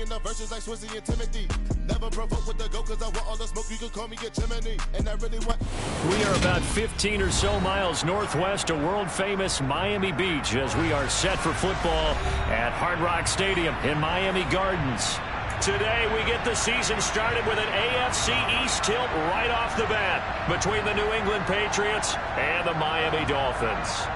in the verses like Swizzy and Timothy. Never provoke with the go, cause I want all the smoke. You can call me a chimney. And I really want. We are about 15 or so miles northwest of world-famous Miami Beach as we are set for football at Hard Rock Stadium in Miami Gardens. Today, we get the season started with an AFC East tilt right off the bat between the New England Patriots and the Miami Dolphins.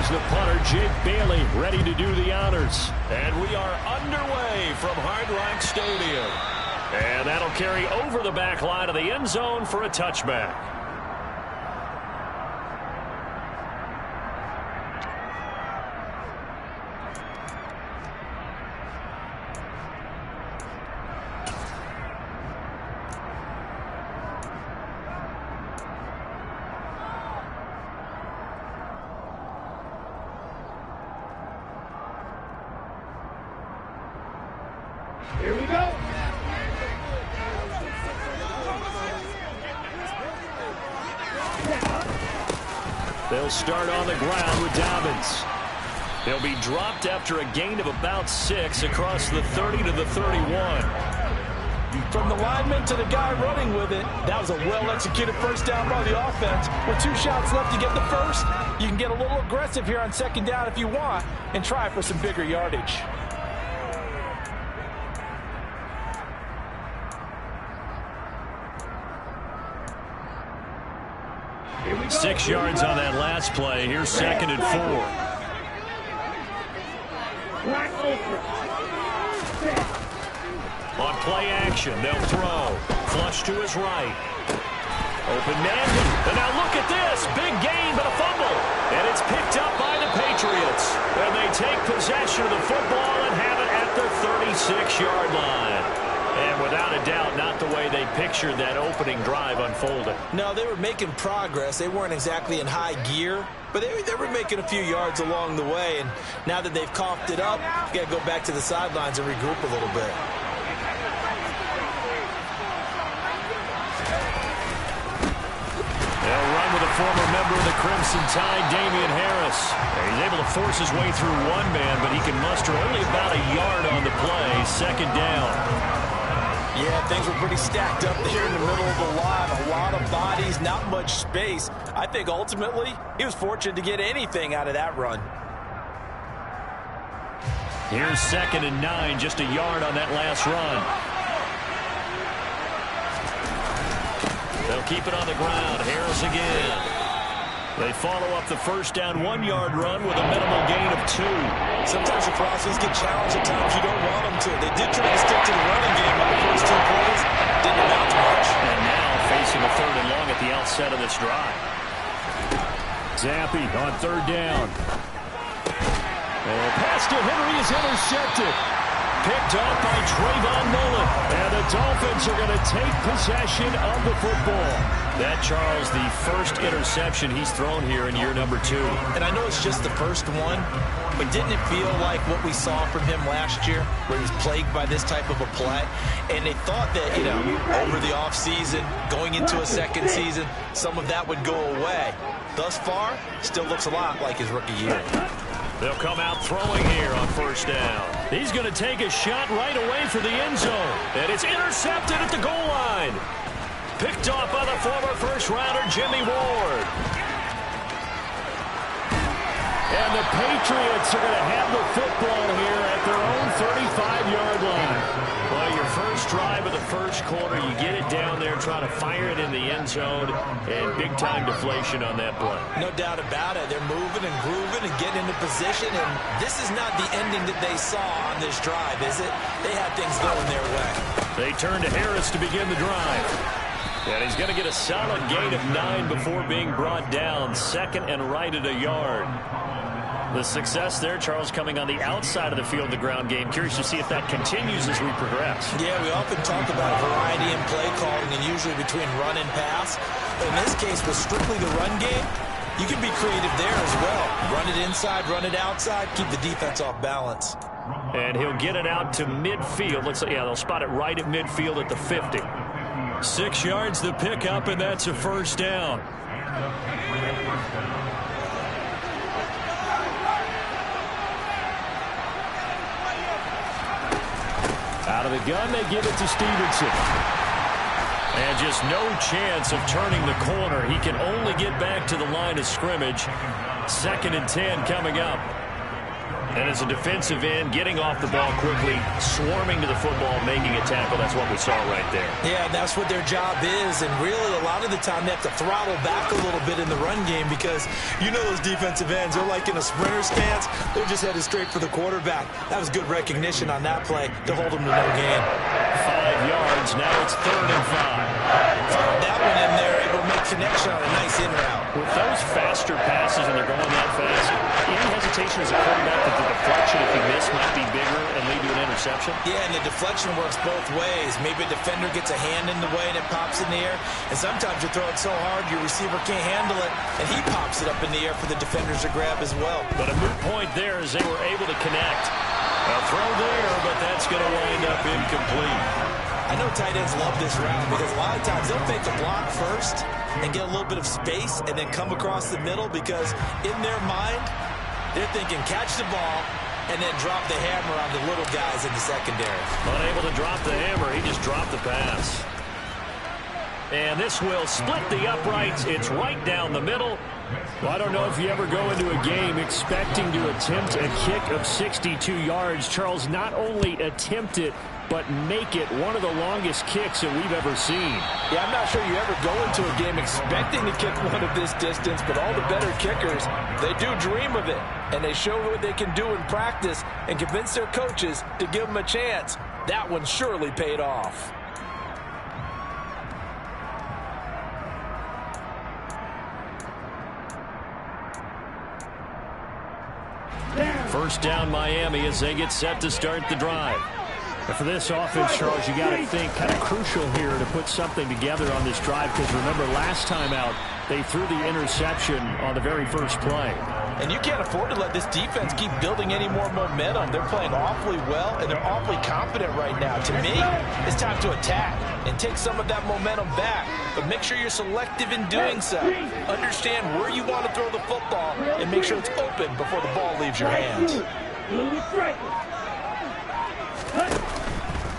The punter, Jake Bailey, ready to do the honors. And we are underway from Hard Rock Stadium. And that'll carry over the back line of the end zone for a touchback. Here we go. They'll start on the ground with Dobbins. They'll be dropped after a gain of about 6 across the 30 to the 31. From the lineman to the guy running with it, that was a well-executed first down by the offense. With 2 shots left to get the first, you can get a little aggressive here on second down if you want and try for some bigger yardage. 6 yards on that last play. Here's 2nd and 4. On play action, they'll throw. Flush to his right. Open man. And now look at this. Big gain, but a fumble. And it's picked up by the Patriots. And they take possession of the football and have it at the 36-yard line. And without a doubt, not the way they pictured that opening drive unfolding. No, they were making progress. They weren't exactly in high gear, but they were making a few yards along the way. And now that they've coughed it up, you got to go back to the sidelines and regroup a little bit. They'll run with a former member of the Crimson Tide, Damian Harris. He's able to force his way through one man, but he can muster only about a yard on the play. 2nd down. Yeah, things were pretty stacked up there in the middle of the line. A lot of bodies, not much space. I think ultimately he was fortunate to get anything out of that run. Here's 2nd and 9, just a yard on that last run. They'll keep it on the ground. Harris again. They follow up the first down 1-yard run with a minimal gain of 2. Sometimes your crosses get challenged at times you don't want them to. They did try to stick to the running game on the first 2 plays. Didn't amount to much. And now facing a 3rd and long at the outset of this drive. Zappi on 3rd down. And pass to Henry is intercepted. Picked off by Trayvon Mullen. And the Dolphins are going to take possession of the football. That, Charles, the first interception he's thrown here in year number 2. And I know it's just the first one, but didn't it feel like what we saw from him last year, where he was plagued by this type of a play? And they thought that, over the offseason, going into a second season, some of that would go away. Thus far, still looks a lot like his rookie year. They'll come out throwing here on first down. He's going to take a shot right away for the end zone. And it's intercepted at the goal line. Picked off by the former first-rounder, Jimmy Ward. And the Patriots are going to have the football here at their own 35-yard line. Well, your first drive of the first quarter, you get it down there, try to fire it in the end zone, and big-time deflation on that play. No doubt about it. They're moving and grooving and getting into position, and this is not the ending that they saw on this drive, is it? They had things going their way. They turn to Harris to begin the drive. And he's going to get a solid gain of 9 before being brought down. 2nd and right at a yard. The success there, Charles, coming on the outside of the field, the ground game. Curious to see if that continues as we progress. Yeah, we often talk about variety in play calling and usually between run and pass. But in this case, with strictly the run game, You can be creative there as well. Run it inside, run it outside, keep the defense off balance. And he'll get it out to midfield. They'll spot it right at midfield at the 50. 6 yards the pickup, and that's a first down. Out of the gun, they give it to Stevenson. And just no chance of turning the corner. He can only get back to the line of scrimmage. 2nd and 10 coming up. And as a defensive end, getting off the ball quickly, swarming to the football, making a tackle. That's what we saw right there. Yeah, that's what their job is. And really, a lot of the time, they have to throttle back a little bit in the run game because you know those defensive ends, they're like in a sprinter stance. They're just headed straight for the quarterback. That was good recognition on that play to hold them to no gain. 5 yards. Now it's 3rd and 5. Found that one in there, able to make connection on a nice in route. With those faster passes and they're going that fast, any hesitation as a quarterback that the deflection, if you miss, might be bigger and lead to an interception? Yeah, and the deflection works both ways. Maybe a defender gets a hand in the way and it pops in the air. And sometimes you throw it so hard your receiver can't handle it, and he pops it up in the air for the defenders to grab as well. But a moot point there as they were able to connect. A throw there, but that's going to wind up incomplete. I know tight ends love this route because a lot of times they'll fake a block first and get a little bit of space and then come across the middle because in their mind, they're thinking catch the ball and then drop the hammer on the little guys in the secondary. Unable to drop the hammer, he just dropped the pass. And this will split the uprights. It's right down the middle. Well, I don't know if you ever go into a game expecting to attempt a kick of 62 yards. Charles, not only attempt it, but make it one of the longest kicks that we've ever seen. Yeah, I'm not sure you ever go into a game expecting to kick one of this distance, but all the better kickers, they do dream of it. And they show what they can do in practice and convince their coaches to give them a chance. That one surely paid off. First down Miami as they get set to start the drive. And for this offense, Charles, you got to think kind of crucial here to put something together on this drive because remember last time out they threw the interception on the very first play. And you can't afford to let this defense keep building any more momentum. They're playing awfully well, and they're awfully confident right now. To me, it's time to attack and take some of that momentum back. But make sure you're selective in doing so. Understand where you want to throw the football and make sure it's open before the ball leaves your hands.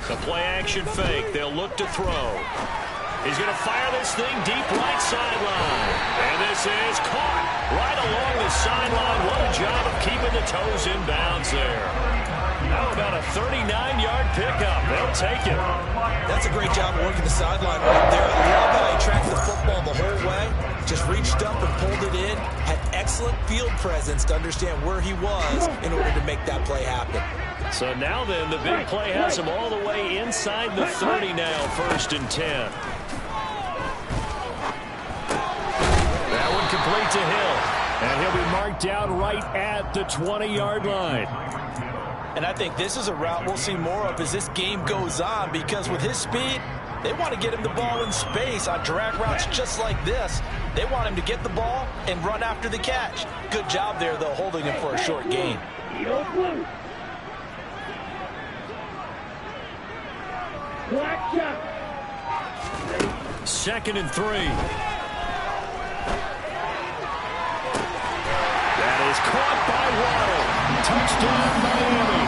The play-action fake. They'll look to throw. He's going to fire this thing deep right sideline. And this is caught right along the sideline. What a job of keeping the toes in bounds there. How about a 39-yard pickup? They'll take it. That's a great job of working the sideline right there. I love how he tracked the football the whole way. Just reached up and pulled it in. Had excellent field presence to understand where he was in order to make that play happen. So now then, the big play has him all the way inside the 30 now, 1st and 10. That one complete to Hill. And he'll be marked down right at the 20-yard line. And I think this is a route we'll see more of as this game goes on because with his speed, they want to get him the ball in space on drag routes just like this. They want him to get the ball and run after the catch. Good job there, though, holding him for a short gain. Second and 3. That is caught by Waddle. Touchdown, Miami.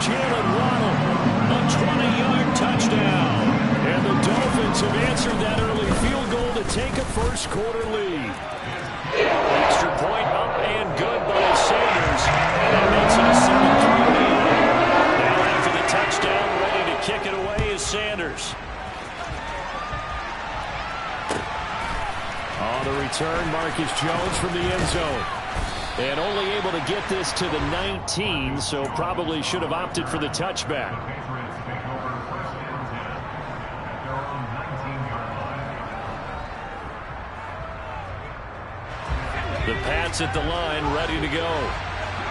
Jalen Waddle, a 20-yard touchdown. And the Dolphins have answered that early field goal to take a first-quarter lead. Extra point up and good by Sanders. And that makes it a 7-3 lead. Now after the touchdown, ready to kick it away is Sanders. On the return, Marcus Jones from the end zone. And only able to get this to the 19, so probably should have opted for the touchback. The Pats at the line, ready to go.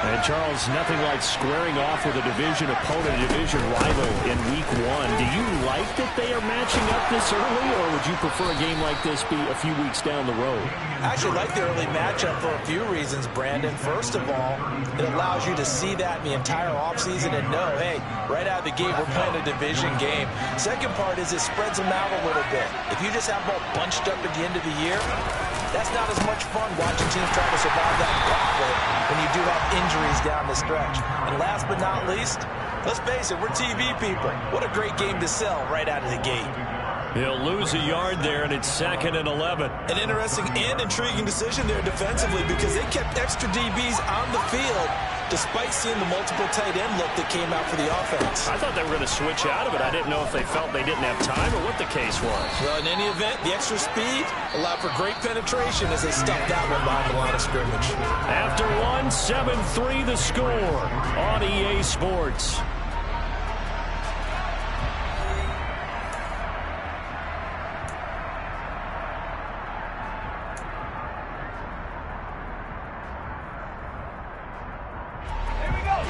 And, Charles, nothing like squaring off with a division opponent, a division rival in Week 1. Do you like that they are matching up this early, or would you prefer a game like this be a few weeks down the road? I actually like the early matchup for a few reasons, Brandon. First of all, it allows you to see that in the entire offseason and know, hey, right out of the gate, we're playing a division game. Second part is it spreads them out a little bit. If you just have them all bunched up at the end of the year, that's not as much fun watching teams try to survive that gauntlet when you do have injuries down the stretch. And last but not least, let's face it, we're TV people. What a great game to sell right out of the gate. He'll lose a yard there, and it's 2nd and 11. An interesting and intriguing decision there defensively because they kept extra DBs on the field despite seeing the multiple tight end look that came out for the offense. I thought they were going to switch out of it. I didn't know if they felt they didn't have time or what the case was. Well, in any event, the extra speed allowed for great penetration as they stuffed that one behind the line of scrimmage. After 7-3 the score on EA Sports.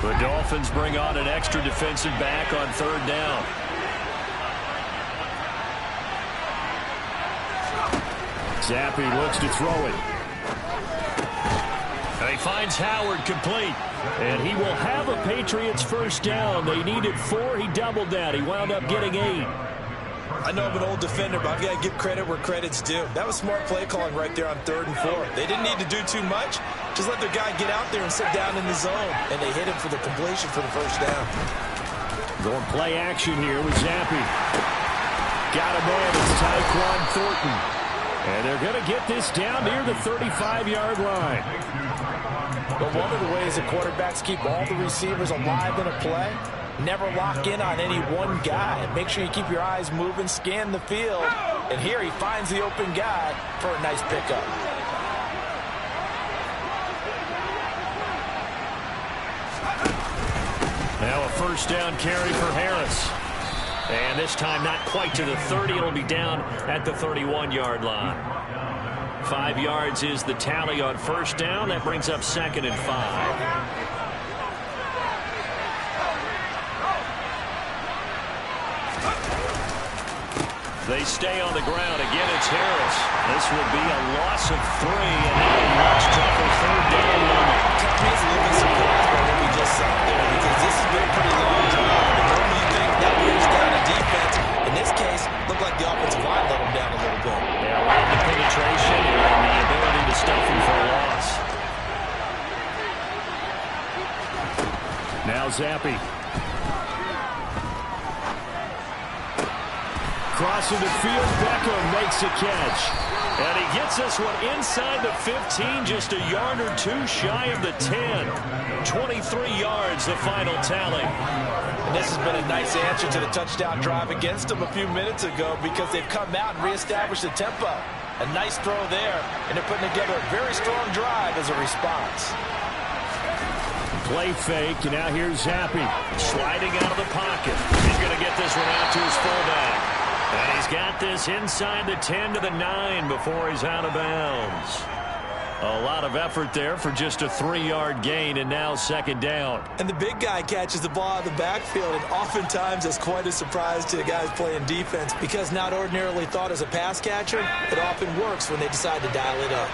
The Dolphins bring on an extra defensive back on 3rd down. Zappi looks to throw it. And he finds Howard complete. And he will have a Patriots 1st down. They needed 4. He doubled that. He wound up getting 8. I know I'm an old defender, but I've got to give credit where credit's due. That was smart play calling right there on 3rd and 4. They didn't need to do too much. Just let their guy get out there and sit down in the zone. And they hit him for the completion for the 1st down. Going play action here with Zappi. Got him in. It's Tyquan Thornton. And they're going to get this down near the 35-yard line. But one of the ways that quarterbacks keep all the receivers alive in a play, never lock in on any one guy. Make sure you keep your eyes moving, scan the field. And here he finds the open guy for a nice pickup. Now a 1st down carry for Harris. And this time not quite to the 30. It'll be down at the 31-yard line. 5 yards is the tally on 1st down. That brings up 2nd and 5. They stay on the ground. Again, it's Harris. This will be a loss of 3, and now a much tougher 3rd down moment. Company's a little bit surprised by what we just saw there because this has been a pretty long drive. And normally you think that wears down a defense. In this case, looked like the offensive line let them down a little bit. Yeah, a lot of penetration and the ability to stuff him for a loss. Now Zappi. Crossing the field, Beckham makes a catch. And he gets this one inside the 15, just a yard or 2 shy of the 10. 23 yards, the final tally. And this has been a nice answer to the touchdown drive against them a few minutes ago because they've come out and reestablished the tempo. A nice throw there, and they're putting together a very strong drive as a response. Play fake, and now here's Zappi sliding out of the pocket. He's going to get this one out to his fullback. And he's got this inside the 10 to the 9 before he's out of bounds. A lot of effort there for just a 3-yard gain, and now 2nd down. And the big guy catches the ball out of the backfield, and oftentimes it's quite a surprise to the guys playing defense because not ordinarily thought as a pass catcher, it often works when they decide to dial it up.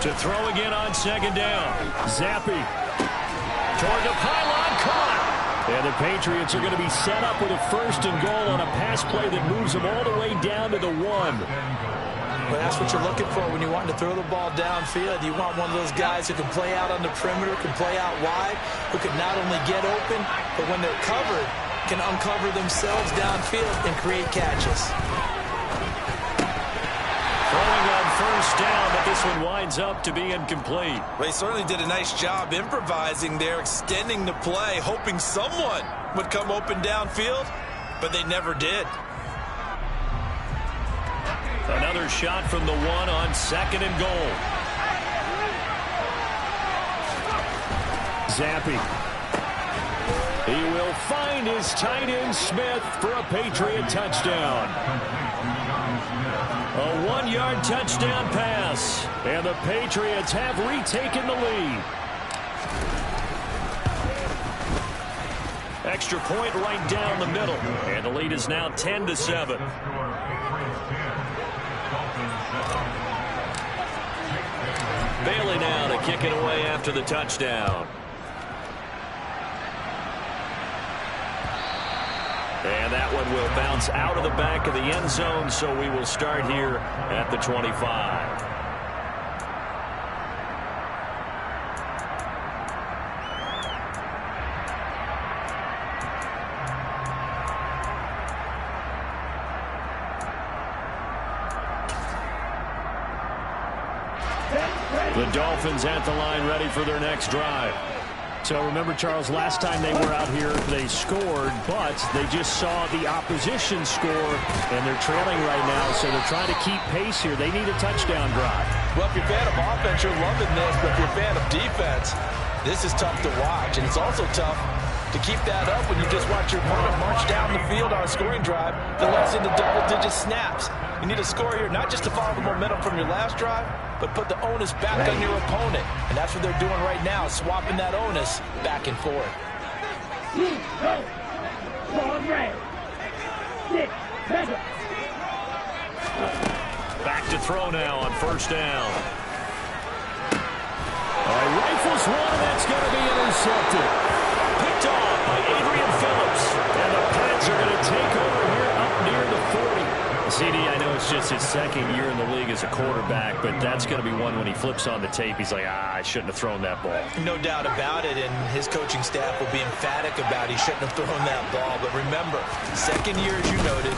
To throw again on 2nd down. Zappi toward the pylon, caught. And the Patriots are going to be set up with a 1st and goal on a pass play that moves them all the way down to the 1. Well, that's what you're looking for when you want to throw the ball downfield. You want one of those guys who can play out on the perimeter, can play out wide, who can not only get open, but when they're covered, can uncover themselves downfield and create catches. Throwing on 1st down, but this one winds up to be incomplete. They certainly did a nice job improvising there, extending the play, hoping someone would come open downfield, but they never did. Another shot from the 1 on 2nd and goal. Zappi He will find his tight end Smith for a Patriot touchdown. A 1-yard touchdown pass, and the Patriots have retaken the lead. Extra point right down the middle, and the lead is now 10-7. Bailey now to kick it away after the touchdown. And that one will bounce out of the back of the end zone, so we will start here at the 25. The Dolphins at the line ready for their next drive. So remember, Charles, last time they were out here, they scored, but they just saw the opposition score, and they're trailing right now, so they're trying to keep pace here. They need a touchdown drive. Well, if you're a fan of offense, you're loving this, but if you're a fan of defense, this is tough to watch, and it's also tough to keep that up when you just watch your opponent march down the field on a scoring drive that lets into double-digit snaps. You need a score here, not just to follow the momentum from your last drive, but put the onus back on your opponent. And that's what they're doing right now, swapping that onus back and forth. Back to throw now on first down. Rifles one, and that's going to be intercepted. Picked off by Adrian Phillips. And the Pats are going to take over here up near the 40. CD, I know it's just his second year in the league as a quarterback, but that's going to be one when he flips on the tape. He's like, I shouldn't have thrown that ball. No doubt about it, and his coaching staff will be emphatic about he shouldn't have thrown that ball. But remember, second year, as you noted,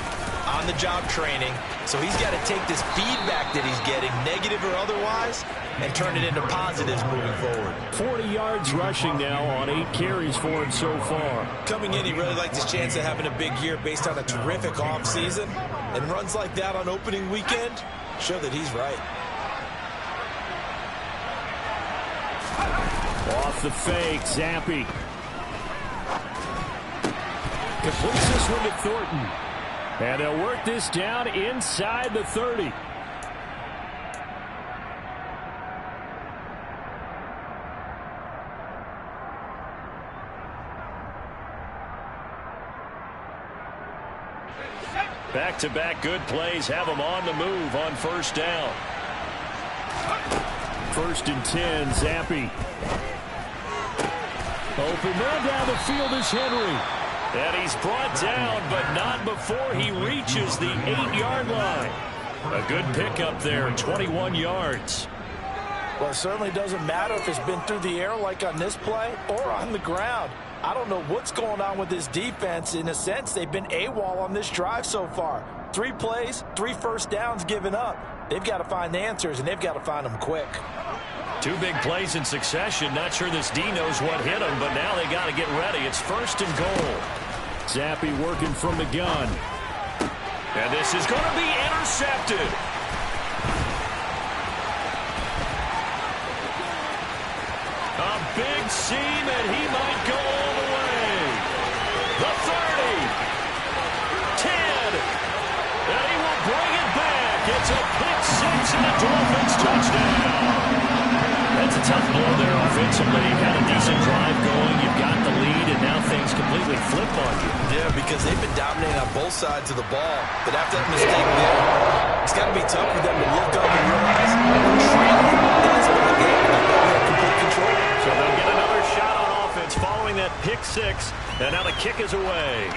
on-the-job training, so he's got to take this feedback that he's getting, negative or otherwise, and turn it into positives moving forward. 40 yards rushing now on 8 carries for him so far. Coming in, he really liked his chance of having a big year based on a terrific offseason, and runs like that on opening weekend show that he's right. Off the fake, Zampi completes this one to Thornton. And they'll work this down inside the 30. Back-to-back good plays have them on the move on first down. 1st and 10, Zampi. Open man down the field is Henry. And he's brought down, but not before he reaches the 8-yard line. A good pickup there, 21 yards. Well, it certainly doesn't matter if it's been through the air like on this play or on the ground. I don't know what's going on with this defense. In a sense, they've been AWOL on this drive so far. 3 plays, 3 first downs given up. They've got to find the answers, and they've got to find them quick. 2 big plays in succession. Not sure this D knows what hit him, but now they got to get ready. It's 1st and goal. Zampi working from the gun. And this is going to be intercepted. A big seam, and he might go all the way. The 30. 10. And he will bring it back. It's a pick 6 and a Dolphins touchdown. That's a tough blow there offensively. You got a decent drive going. You've got the lead, and now things completely flip on you. Yeah, because they've been dominating on both sides of the ball. But after that mistake there, it's got to be tough for them to look up and realize we're trailing in this ball game. They don't have complete control. So they'll get another shot on offense following that pick 6. And now the kick is away.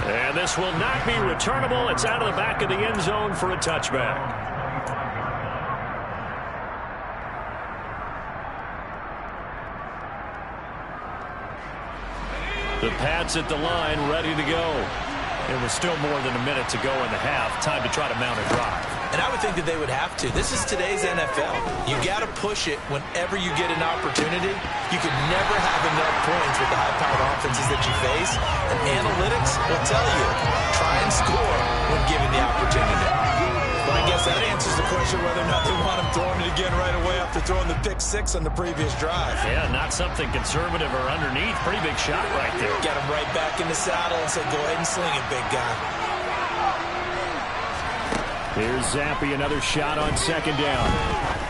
And this will not be returnable. It's out of the back of the end zone for a touchback. The Pats at the line, ready to go. It was still more than a minute to go in the half. Time to try to mount a drive. And I would think that they would have to. This is today's NFL. You got to push it whenever you get an opportunity. You can never have enough points with the high-powered offenses that you face. And analytics will tell you, try and score when given the opportunity. Well, I guess that answers the question whether or not they want him throwing it again right away after throwing the pick six on the previous drive. Yeah, not something conservative or underneath. Pretty big shot right there. Got him right back in the saddle and said, go ahead and sling it, big guy. Here's Zappi, another shot on second down.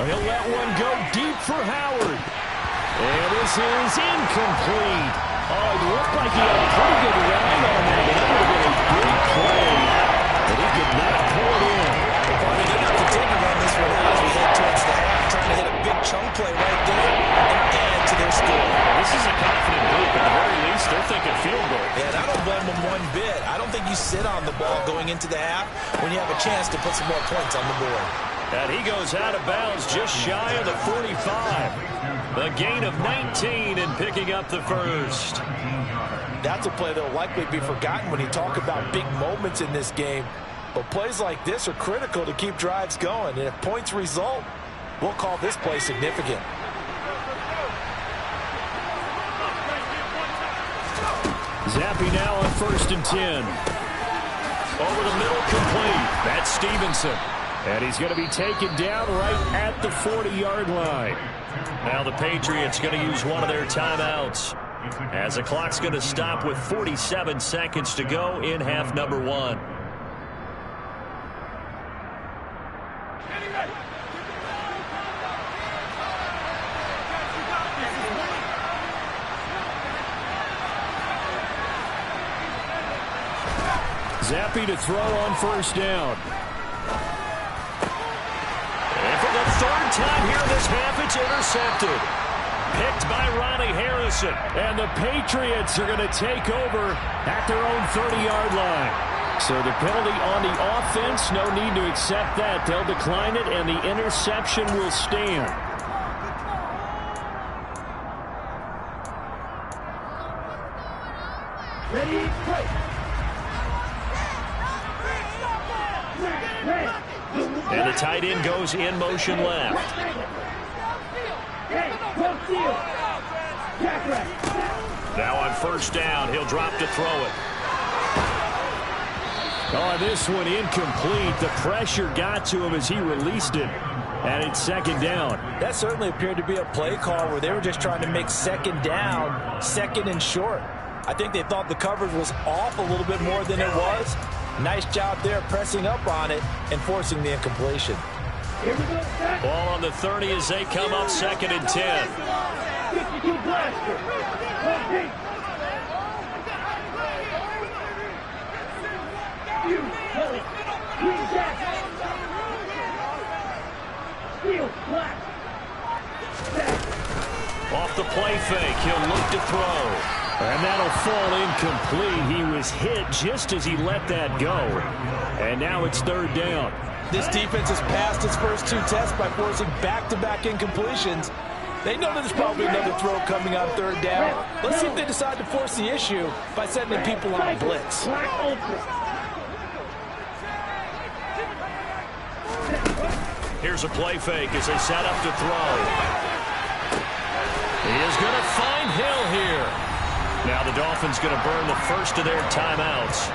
He'll let one go deep for Howard. And this is incomplete. Oh, it looked like he had a pretty good ride on that. That would have been a great play, but he could not pull it in. Well, they're going to continue to run this one out as we head towards the half, trying to hit a big chunk play right there and add to their score. This is a confident group. At the very least, they're thinking field goal. And I don't blame them one bit. I don't think you sit on the ball going into the half when you have a chance to put some more points on the board. And he goes out of bounds just shy of the 45. The gain of 19 and picking up the first. That's a play that will likely be forgotten when you talk about big moments in this game. But plays like this are critical to keep drives going. And if points result, we'll call this play significant. Zappi now on 1st and 10. Over the middle, complete. That's Stevenson. And he's going to be taken down right at the 40-yard line. Now the Patriots going to use one of their timeouts, as the clock's going to stop with 47 seconds to go in half number 1. Zappi to throw on 1st down. And for the 3rd time here in this half, it's intercepted. Picked by Ronnie Harrison. And the Patriots are going to take over at their own 30-yard line. So the penalty on the offense, no need to accept that. They'll decline it, and the interception will stand. Ready, play. And the tight end goes in motion left. Now on 1st down, he'll drop to throw it. Oh, this one incomplete. The pressure got to him as he released it. And it's 2nd down. That certainly appeared to be a play call where they were just trying to make 2nd down, 2nd and short. I think they thought the coverage was off a little bit more than it was. Nice job there pressing up on it and forcing the incompletion. Ball on the 30 as they come up 2nd and 10. Off the play fake, he'll look to throw. And that'll fall incomplete. He was hit just as he let that go. And now it's 3rd down. This defense has passed its first 2 tests by forcing back-to-back incompletions. They know there's probably another throw coming on 3rd down. Let's see if they decide to force the issue by sending people on a blitz. Here's a play fake as they set up to throw. He is going to find Hill here. Now the Dolphins going to burn the first of their timeouts,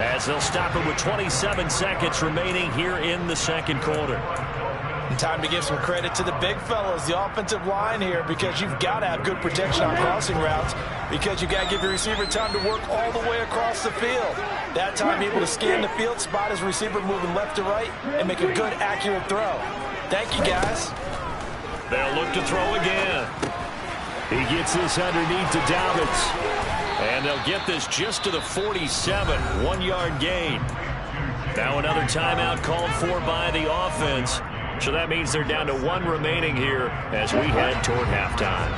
as they'll stop it with 27 seconds remaining here in the 2nd quarter. And time to give some credit to the big fellas, the offensive line here, because you've got to have good protection on crossing routes, because you've got to give your receiver time to work all the way across the field. That time able to scan the field, spot his receiver moving left to right, and make a good, accurate throw. Thank you, guys. They'll look to throw again. He gets this underneath to Dobbins. And they'll get this just to the 47, 1-yard gain. Now another timeout called for by the offense. So that means they're down to 1 remaining here as we head toward halftime.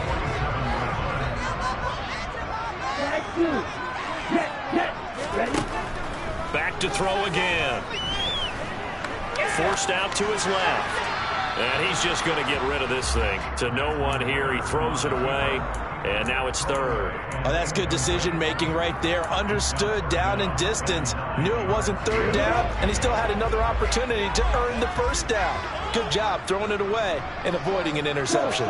Back to throw again. Forced out to his left. And he's just going to get rid of this thing to no one here. He throws it away, and now it's 3rd. Oh, that's good decision-making right there. Understood down and distance. Knew it wasn't 3rd down, and he still had another opportunity to earn the 1st down. Good job throwing it away and avoiding an interception.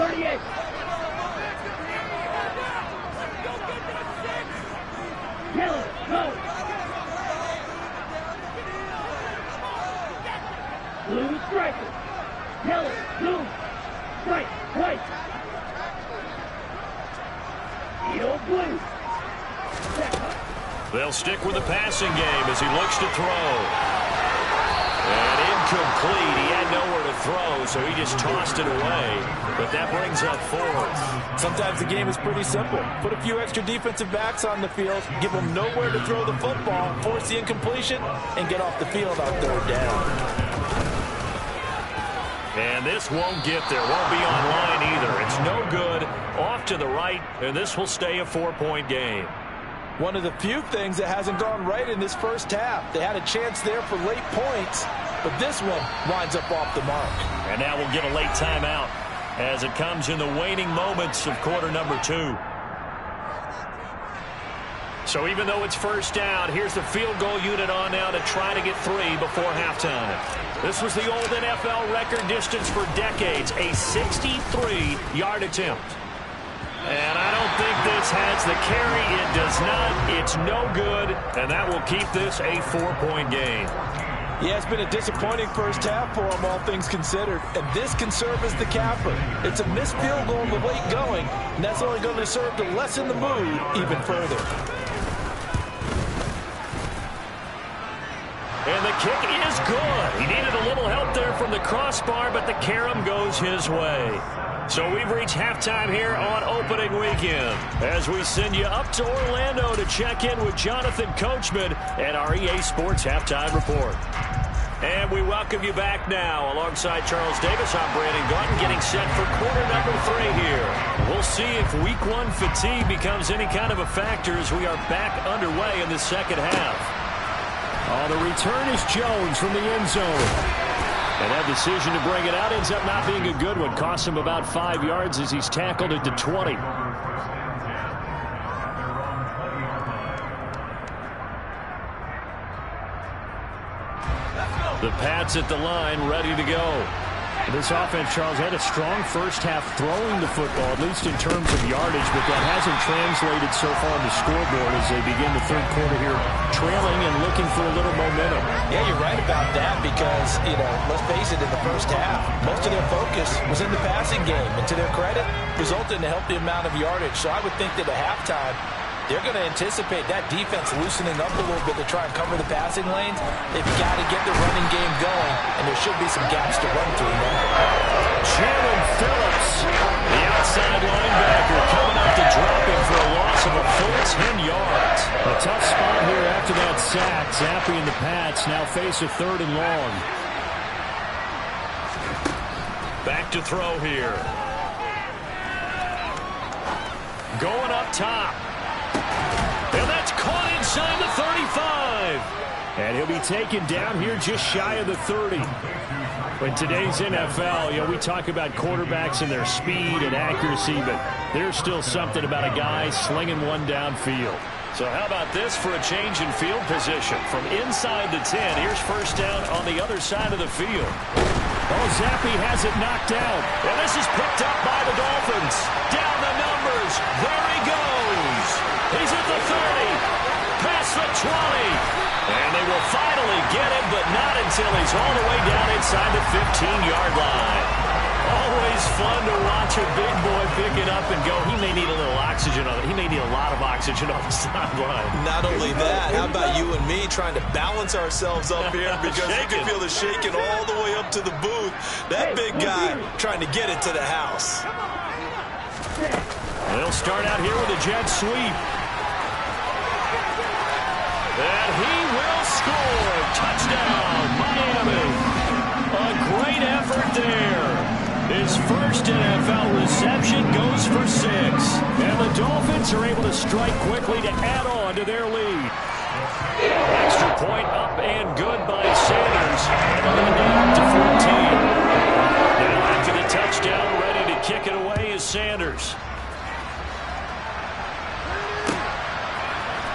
Yellow, blue, white, white. Yellow, blue. They'll stick with the passing game as he looks to throw. And incomplete. He had nowhere to throw, so he just tossed it away. But that brings up fourth. Sometimes the game is pretty simple. Put a few extra defensive backs on the field, give them nowhere to throw the football, force the incompletion, and get off the field on third down. And this won't get there. Won't be online either. It's no good. Off to the right, and this will stay a 4-point game. One of the few things that hasn't gone right in this first half. They had a chance there for late points, but this one winds up off the mark. And now we'll get a late timeout as it comes in the waning moments of quarter number 2. So even though it's first down, here's the field goal unit on now to try to get 3 before halftime. This was the old NFL record distance for decades, a 63-yard attempt. And I don't think this has the carry. It does not. It's no good. And that will keep this a 4-point game. Yeah, it's been a disappointing first half for him, all things considered. And this can serve as the capper. It's a missed field goal in the late going, and that's only going to serve to lessen the mood even further. And the kick is good. He needed a little help there from the crossbar, but the carom goes his way. So we've reached halftime here on opening weekend as we send you up to Orlando to check in with Jonathan Coachman and our EA Sports Halftime Report. And we welcome you back now alongside Charles Davis. I'm Brandon Gauton getting set for quarter number 3 here. We'll see if week 1 fatigue becomes any kind of a factor as we are back underway in the second half. The return is Jones from the end zone. And that decision to bring it out ends up not being a good one. Costs him about 5 yards as he's tackled at the 20. The Pats at the line, ready to go. This offense, Charles, had a strong first half throwing the football, at least in terms of yardage, but that hasn't translated so far on the scoreboard as they begin the third quarter here, trailing and looking for a little momentum. Yeah, you're right about that because, let's face it, in the first half, most of their focus was in the passing game, and to their credit, resulted in a healthy amount of yardage. So I would think that at halftime, they're going to anticipate that defense loosening up a little bit to try and cover the passing lanes. They've got to get the running game going, and there should be some gaps to run through now. Jalen Phillips, the outside linebacker, coming up to drop him for a loss of a full 10 yards. A tough spot here after that sack. Zappe and the Pats now face a 3rd and long. Back to throw here. Going up top. And that's caught inside the 35. And he'll be taken down here just shy of the 30. In today's NFL, we talk about quarterbacks and their speed and accuracy, but there's still something about a guy slinging one downfield. So how about this for a change in field position? From inside the 10, here's first down on the other side of the field. Zappe has it knocked out. And this is picked up by the Dolphins. Down the numbers. There he goes. He's at the 30. Past the 20. And they will finally get him, but not until he's all the way down inside the 15-yard line. Always fun to watch a big boy pick it up and go. He may need a little oxygen on it. He may need a lot of oxygen on the sideline. Not only that, how about you and me trying to balance ourselves up here because you can feel the shaking all the way up to the booth. That big guy trying to get it to the house. They'll start out here with a jet sweep. And he will score. Touchdown, Miami. A great effort there. His first NFL reception goes for 6. And the Dolphins are able to strike quickly to add on to their lead. Extra point up and good by Sanders. And to 14. Now after the touchdown, ready to kick it away is Sanders.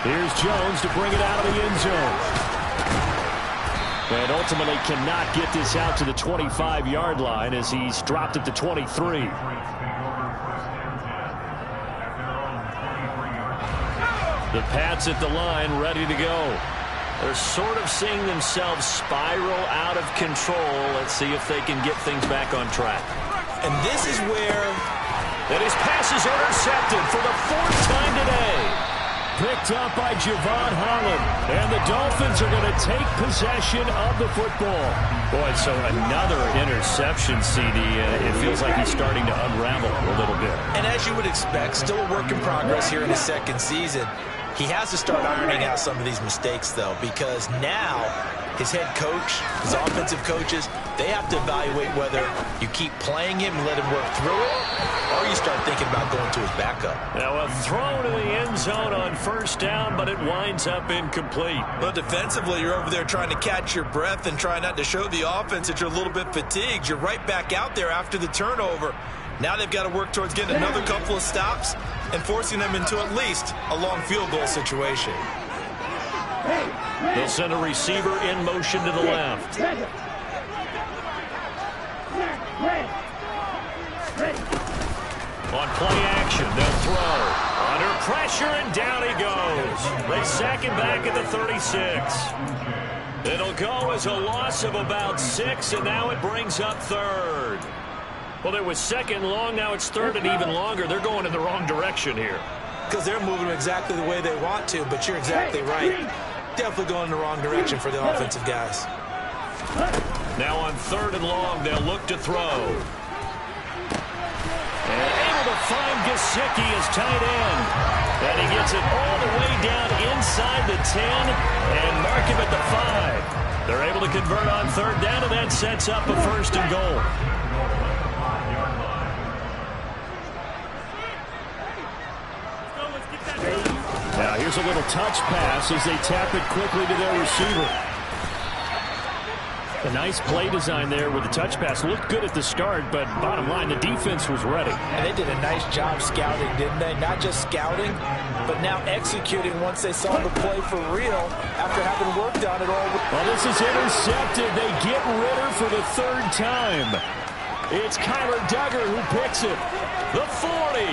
Here's Jones to bring it out of the end zone. And ultimately cannot get this out to the 25-yard line as he's dropped at the 23. The Pats at the line, ready to go. They're sort of seeing themselves spiral out of control. Let's see if they can get things back on track. And this is where... And his pass is intercepted for the 4th time today. Picked up by Javon Holland. And the Dolphins are going to take possession of the football. Boy, so another interception, CD. It feels like he's starting to unravel a little bit. And as you would expect, still a work in progress here in his 2nd season. He has to start ironing out some of these mistakes, though, because now his head coach, his offensive coaches, they have to evaluate whether you keep playing him and let him work through it, or you start thinking about going to his backup. Now a throw to the end zone on 1st down, but it winds up incomplete. But defensively, you're over there trying to catch your breath and try not to show the offense that you're a little bit fatigued. You're right back out there after the turnover. Now they've got to work towards getting another couple of stops and forcing them into at least a long field goal situation. They'll send a receiver in motion to the left. On play action, they'll throw. Under pressure, and down he goes. They sack him back at the 36. It'll go as a loss of about 6, and now it brings up 3rd. Well, it was 2nd long, now it's 3rd and even longer. They're going in the wrong direction here. Because they're moving exactly the way they want to, but you're exactly right. Definitely going in the wrong direction for the offensive guys. Now on 3rd and long, they'll look to throw. And able to find Gesicki as tight end. And he gets it all the way down inside the 10 and mark him at the 5. They're able to convert on 3rd down, and that sets up a 1st and goal. Now here's a little touch pass as they tap it quickly to their receiver. A nice play design there with the touch pass. Looked good at the start, but bottom line, the defense was ready. And they did a nice job scouting, didn't they? Not just scouting, but now executing once they saw the play for real after having worked on it all. Well, this is intercepted. They get Ritter for the 3rd time. It's Kyler Duggar who picks it. The 40.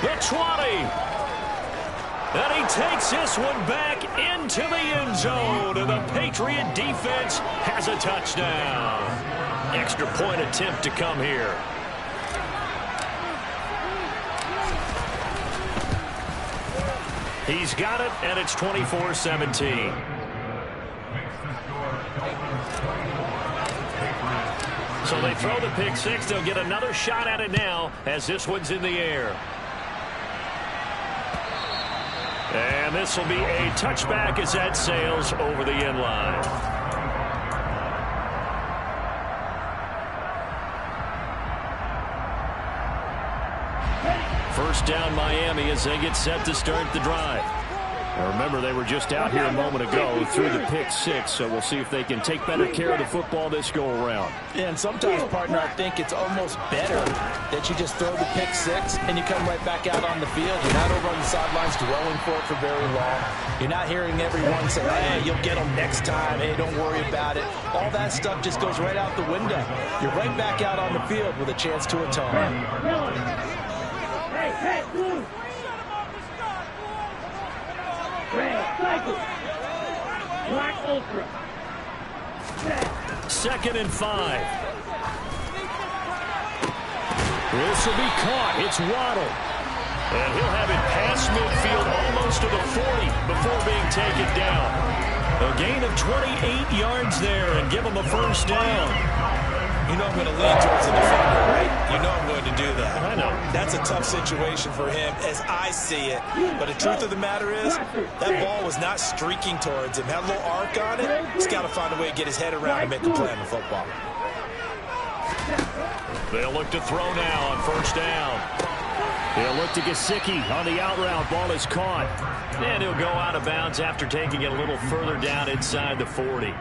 The 20. And he takes this one back into the end zone. And the Patriot defense has a touchdown. Extra point attempt to come here. He's got it, and it's 24-17. So they throw the pick 6. They'll get another shot at it now as this one's in the air. And this will be a touchback as that sails over the end line. First down Miami as they get set to start the drive. Now remember, they were just out here a moment ago through the pick 6, so we'll see if they can take better care of the football this go-around. Yeah, and sometimes, partner, I think it's almost better that you just throw the pick 6 and you come right back out on the field. You're not over on the sidelines dwelling for it for very long. You're not hearing everyone say, hey, you'll get them next time. Hey, don't worry about it. All that stuff just goes right out the window. You're right back out on the field with a chance to atone. Hey, blue. Red, cycle. Black ultra. 2nd and 5. This will be caught. It's Waddle. And he'll have it past midfield almost to the 40 before being taken down. A gain of 28 yards there and give him a 1st down. You know I'm going to lean towards the defender, right? You know I'm going to do that. I know. That's a tough situation for him as I see it. But the truth of the matter is, that ball was not streaking towards him. Had a little arc on it. He's got to find a way to get his head around and make a play on the football. They'll look to throw now on 1st down. They'll look to Gesicki on the out route. Ball is caught. And he'll go out of bounds after taking it a little further down inside the 40.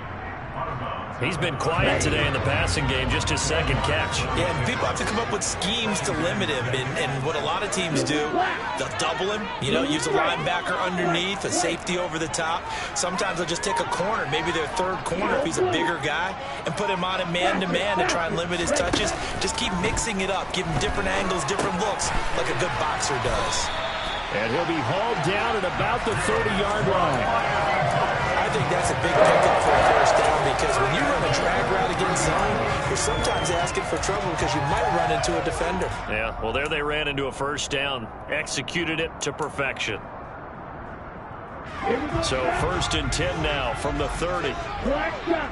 He's been quiet today in the passing game, just his 2nd catch. Yeah, and people have to come up with schemes to limit him. And what a lot of teams do, they'll double him, you know, use a linebacker underneath, a safety over the top. Sometimes they'll just take a corner, maybe their 3rd corner if he's a bigger guy, and put him on him man-to-man to try and limit his touches. Just keep mixing it up, give him different angles, different looks, like a good boxer does. And he'll be hauled down at about the 30-yard line. zone, you're sometimes asking for trouble because you might run into a defender. Yeah, well, there they ran into a first down. Executed it to perfection. So 1st and 10 now from the 30. Black shot.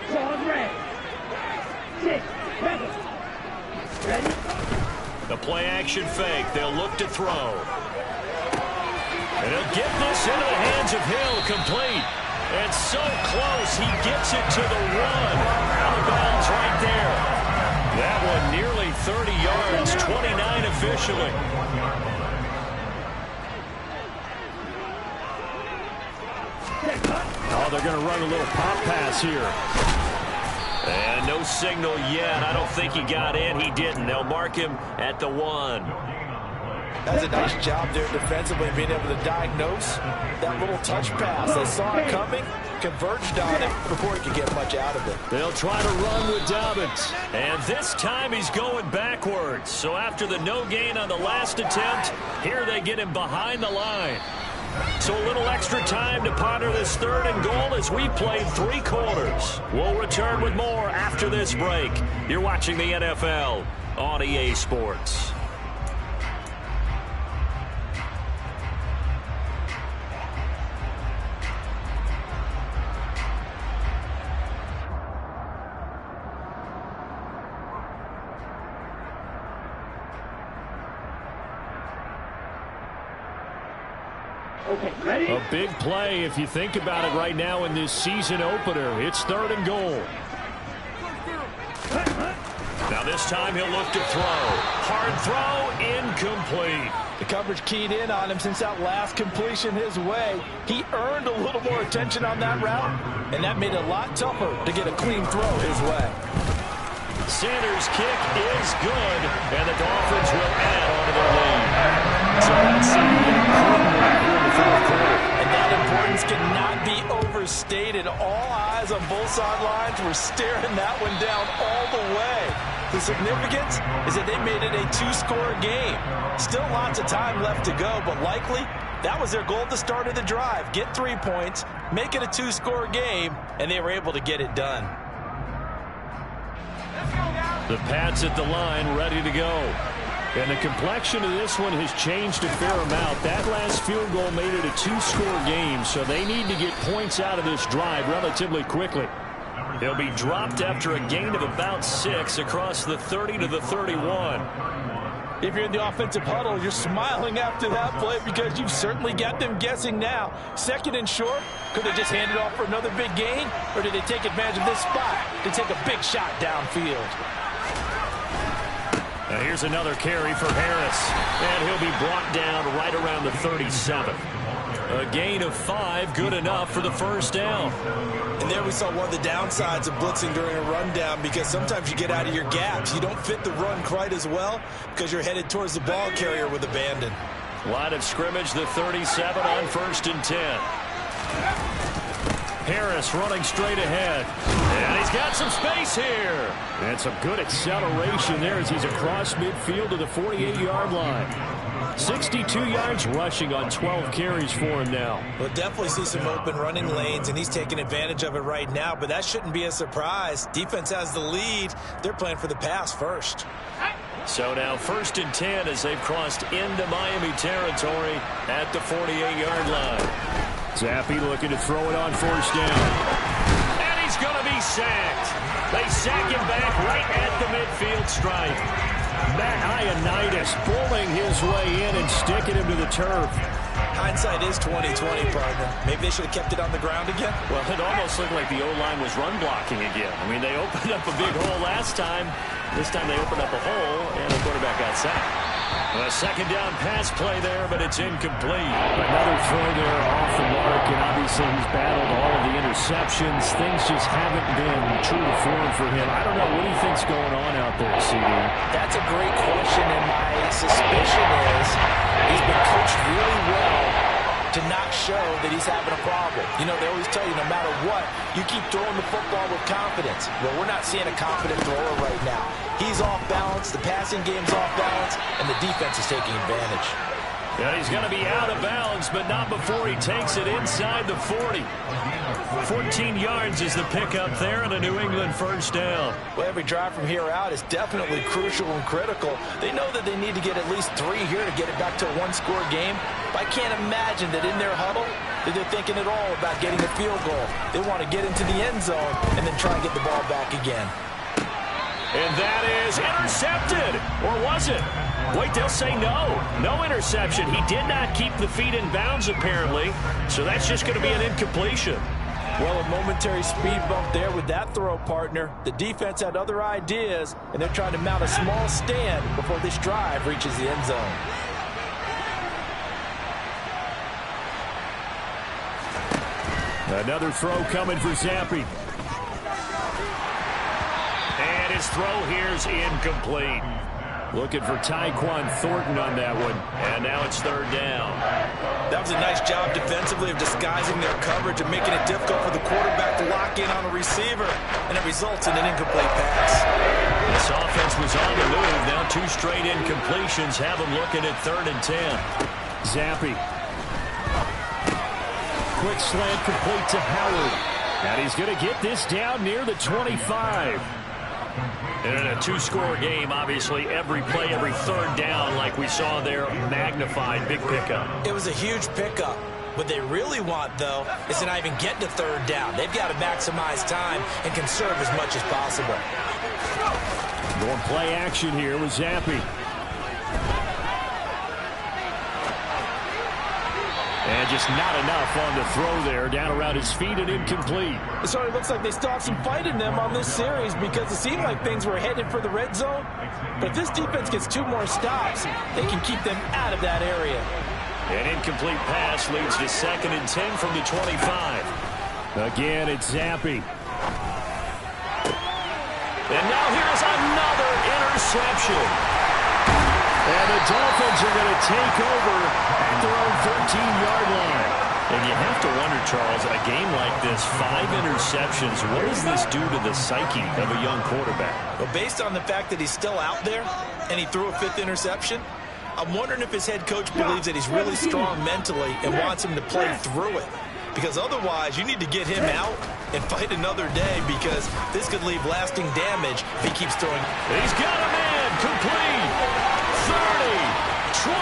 Ball red. 6, 7. Ready? The play action fake. They'll look to throw. And he'll get this into the hands of Hill, complete. And so close, he gets it to the 1. Out of bounds right there. That one nearly 30 yards, 29 officially. Oh, they're going to run a little pop pass here. And no signal yet. I don't think he got in. He didn't. They'll mark him at the 1. That's a nice job there defensively, being able to diagnose that little touch pass. They saw it coming, converged on it before he could get much out of it. They'll try to run with Dobbins. And this time he's going backwards. So after the no gain on the last attempt, here they get him behind the line. So a little extra time to ponder this 3rd and goal as we played 3 quarters. We'll return with more after this break. You're watching the NFL on EA Sports. Okay, ready? A big play if you think about it right now in this season opener. It's 3rd and goal. Now this time he'll look to throw. Hard throw, incomplete. The coverage keyed in on him since that last completion his way. He earned a little more attention on that route, and that made it a lot tougher to get a clean throw his way. Sanders' kick is good, and the Dolphins will add on to their lead. So that's important right here in the 4th quarter. And that importance cannot be overstated. All eyes on both sidelines were staring that one down all the way. The significance is that they made it a 2-score game. Still lots of time left to go, but likely that was their goal at the start of the drive. Get 3 points, make it a 2-score game, and they were able to get it done. The Pats at the line, ready to go. And the complexion of this one has changed a fair amount. That last field goal made it a 2-score game, so they need to get points out of this drive relatively quickly. They'll be dropped after a gain of about 6 across the 30 to the 31. If you're in the offensive huddle, you're smiling after that play because you've certainly got them guessing now. 2nd and short, could they just hand it off for another big gain, or did they take advantage of this spot to take a big shot downfield? Now here's another carry for Harris, and he'll be brought down right around the 37. A gain of 5, good enough for the 1st down. And there we saw one of the downsides of blitzing during a rundown, because sometimes you get out of your gaps. You don't fit the run quite as well because you're headed towards the ball carrier with abandon. Line of scrimmage, the 37 on 1st and 10. Harris running straight ahead. And he's got some space here. And some good acceleration there as he's across midfield to the 48-yard line. 62 yards rushing on 12 carries for him now. We'll definitely see some open running lanes, and he's taking advantage of it right now, but that shouldn't be a surprise. Defense has the lead. They're playing for the pass first. So now 1st and 10 as they've crossed into Miami territory at the 48-yard line. Zappi looking to throw it on 1st down. And he's going to be sacked. They sack him back right at the midfield stripe. Matt Ioannidis pulling his way in and sticking him to the turf. Hindsight is 20/20, partner. Maybe they should have kept it on the ground again. Well, it almost looked like the O-line was run blocking again. I mean, they opened up a big hole last time. This time they opened up a hole, and the quarterback got sacked. A 2nd down pass play there, but it's incomplete. Another throw there off the mark, and obviously he's battled all of the interceptions. Things just haven't been true to form for him. I don't know. What do you think's going on out there, CD? That's a great question, and my suspicion is he's been coached really well to not show that he's having a problem. You know, they always tell you no matter what, you keep throwing the football with confidence. Well, we're not seeing a confident thrower right now. He's off balance, the passing game's off balance, and the defense is taking advantage. And he's going to be out of bounds, but not before he takes it inside the 40. 14 yards is the pickup there, and a New England first down. Well, every drive from here out is definitely crucial and critical. They know that they need to get at least 3 here to get it back to a one-score game. But I can't imagine that in their huddle that they're thinking at all about getting a field goal. They want to get into the end zone and then try and get the ball back again. And that is intercepted. Or was it? Wait, they'll say no. No interception. He did not keep the feet in bounds, apparently. So that's just going to be an incompletion. Well, a momentary speed bump there with that throw, partner. The defense had other ideas, and they're trying to mount a small stand before this drive reaches the end zone. Another throw coming for Zampi. And his throw here's incomplete. Looking for Tyquan Thornton on that one. And now it's third down. That was a nice job defensively of disguising their coverage and making it difficult for the quarterback to lock in on a receiver. And it results in an incomplete pass. This offense was on the move. Now 2 straight incompletions have them looking at 3rd and 10. Zampi. Quick slant complete to Howard. And he's going to get this down near the 25. And in a 2-score game, obviously, every play, every third down, like we saw there, magnified, big pickup. It was a huge pickup. What they really want, though, is to not even get to third down. They've got to maximize time and conserve as much as possible. Going play action here with Zampi. And just not enough on the throw there. Down around his feet and incomplete. It sort of looks like they still have some fight in them on this series because it seemed like things were headed for the red zone. But if this defense gets 2 more stops, they can keep them out of that area. An incomplete pass leads to 2nd and 10 from the 25. Again, it's Zampi. And now here's another interception. And the Dolphins are going to take over at their own 13-yard line. And you have to wonder, Charles, a game like this, 5 interceptions, what does this do to the psyche of a young quarterback? Well, based on the fact that he's still out there and he threw a 5th interception, I'm wondering if his head coach believes that he's really strong mentally and wants him to play through it. Because otherwise, you need to get him out and fight another day because this could leave lasting damage if he keeps throwing. He's got a man complete. 30, 20,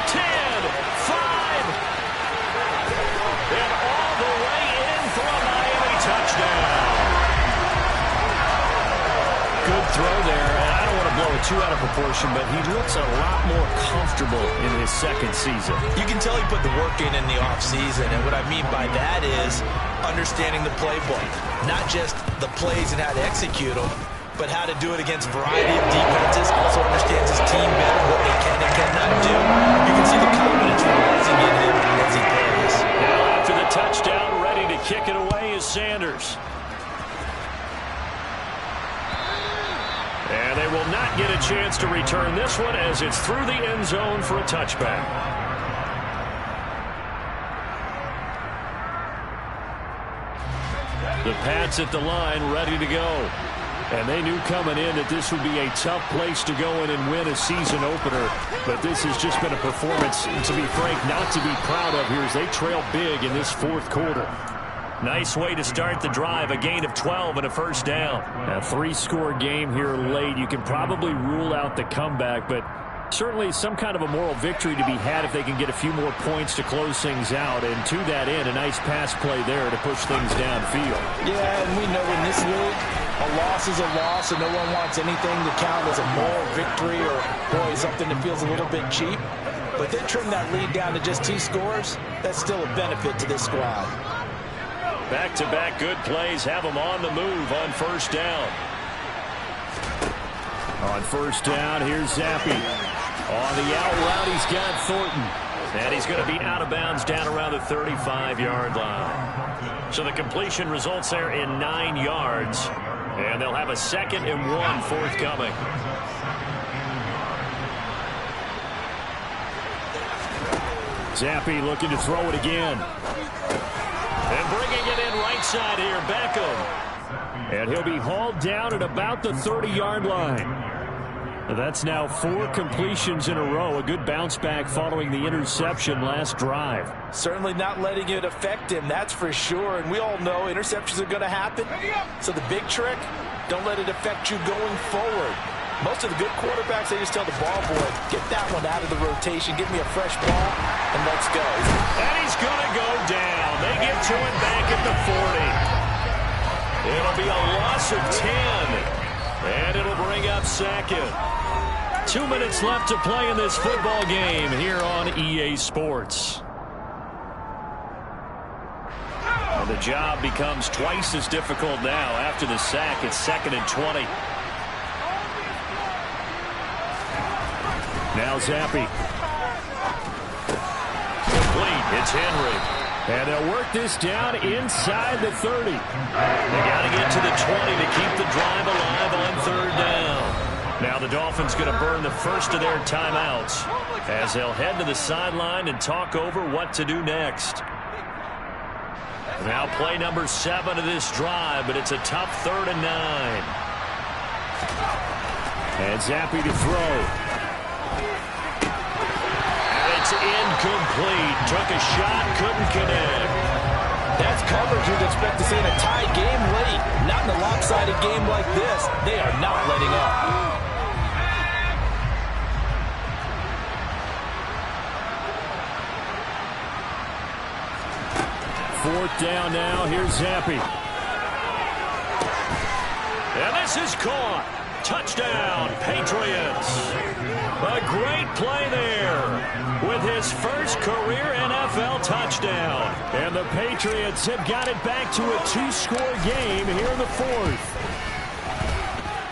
10, 5. And all the way in for a Miami touchdown. Good throw there, and I don't want to blow it too out of proportion, but he looks a lot more comfortable in his 2nd season. You can tell he put the work in the offseason, and what I mean by that is understanding the playbook, not just the plays and how to execute them, but how to do it against a variety of defenses. Also understands his team better, what they can and cannot do. You can see the confidence rising in him as he plays. Now after the touchdown, ready to kick it away is Sanders. And they will not get a chance to return this one as it's through the end zone for a touchback. The Pats at the line, ready to go. And they knew coming in that this would be a tough place to go in and win a season opener. But this has just been a performance, to be frank, not to be proud of here as they trail big in this 4th quarter. Nice way to start the drive, a gain of 12 and a first down. A 3-score game here late. You can probably rule out the comeback, but certainly some kind of a moral victory to be had if they can get a few more points to close things out. And to that end, a nice pass play there to push things downfield. Yeah, and we know in this league, a loss is a loss, and no one wants anything to count as a moral victory or, boy, something that feels a little bit cheap. But they trim that lead down to just 2 scores. That's still a benefit to this squad. Back-to-back good plays have them on the move on first down. On first down, here's Zampi. On the out route, he's got Thornton. And he's going to be out of bounds down around the 35-yard line. So the completion results there in 9 yards. And they'll have a 2nd and 1 forthcoming. Zampi looking to throw it again. And bringing it in right side here, Beckham. And he'll be hauled down at about the 30-yard line. That's now 4 completions in a row. A good bounce back following the interception last drive. Certainly not letting it affect him, that's for sure. And we all know interceptions are going to happen. So the big trick, don't let it affect you going forward. Most of the good quarterbacks, they just tell the ball boy, get that one out of the rotation, give me a fresh ball, and let's go. And he's going to go down. They get to him back at the 40. It'll be a loss of 10. And it'll bring up second. 2 minutes left to play in this football game here on EA Sports. And the job becomes twice as difficult now after the sack. It's 2nd and 20. Now Zappi. Complete. It's Henry. And they'll work this down inside the 30. They got to get to the 20 to keep the drive alive on 3rd down. Now the Dolphins going to burn the first of their timeouts as they'll head to the sideline and talk over what to do next. Now play number 7 of this drive, but it's a tough 3rd and 9. And Zappi to throw. Incomplete. Took a shot, couldn't connect. That's coverage you'd expect to see in a tie game late. Not in a lopsided game like this. They are not letting up. Fourth down now. Here's Zappi. And this is caught. Touchdown, Patriots. A great play there with his first career NFL touchdown. And the Patriots have got it back to a 2-score game here in the 4th.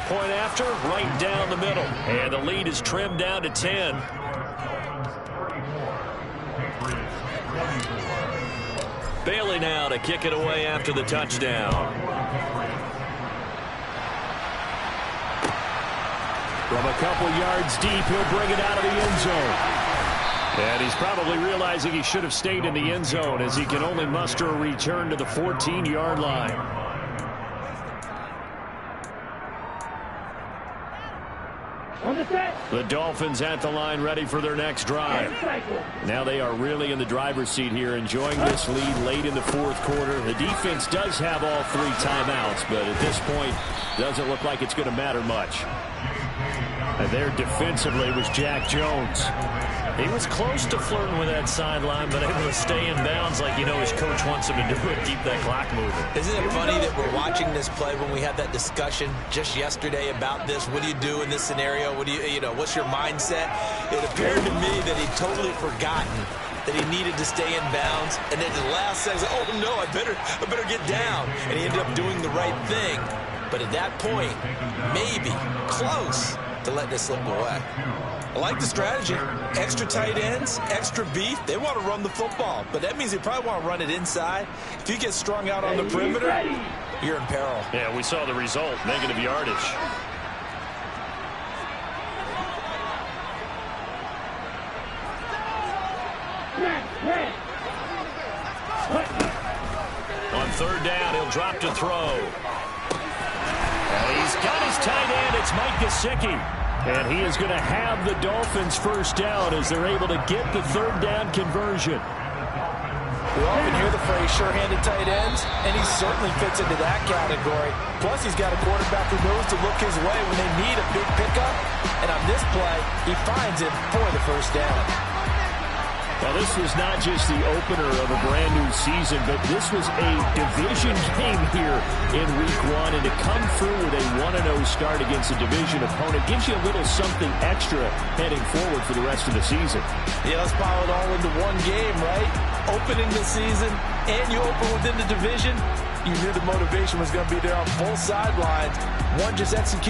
Point after, right down the middle. And the lead is trimmed down to 10. Bailey now to kick it away after the touchdown. From a couple yards deep, he'll bring it out of the end zone. And he's probably realizing he should have stayed in the end zone as he can only muster a return to the 14-yard line. On the set. The Dolphins at the line ready for their next drive. Now they are really in the driver's seat here, enjoying this lead late in the 4th quarter. The defense does have all 3 timeouts, but at this point, doesn't look like it's going to matter much. And there defensively was Jack Jones. He was close to flirting with that sideline, but able to stay in bounds like you know his coach wants him to do it, keep that clock moving. Isn't it funny that we're watching this play when we had that discussion just yesterday about this? What do you do in this scenario? What do you know, what's your mindset? It appeared to me that he'd totally forgotten that he needed to stay in bounds, and then the last second, oh no, I better get down. And he ended up doing the right thing. But at that point, maybe close to letting this slip away. I like the strategy. Extra tight ends, extra beef. They want to run the football, but that means they probably want to run it inside. If you get strung out on the perimeter, you're in peril. Yeah, we saw the result, negative yardage. On 3rd down, he'll drop to throw. And he's got his tight end. It's Mike Gesicki. And he is going to have the Dolphins first down as they're able to get the 3rd down conversion. We often hear the phrase sure-handed tight ends, and he certainly fits into that category. Plus, he's got a quarterback who knows to look his way when they need a big pickup. And on this play, he finds it for the first down. Well, this was not just the opener of a brand new season, but this was a division game here in week 1. And to come through with a 1-0 start against a division opponent gives you a little something extra heading forward for the rest of the season. Yeah, let's pile it all into one game, right? Opening the season, and you open within the division. You knew the motivation was going to be there on both sidelines. One just executed.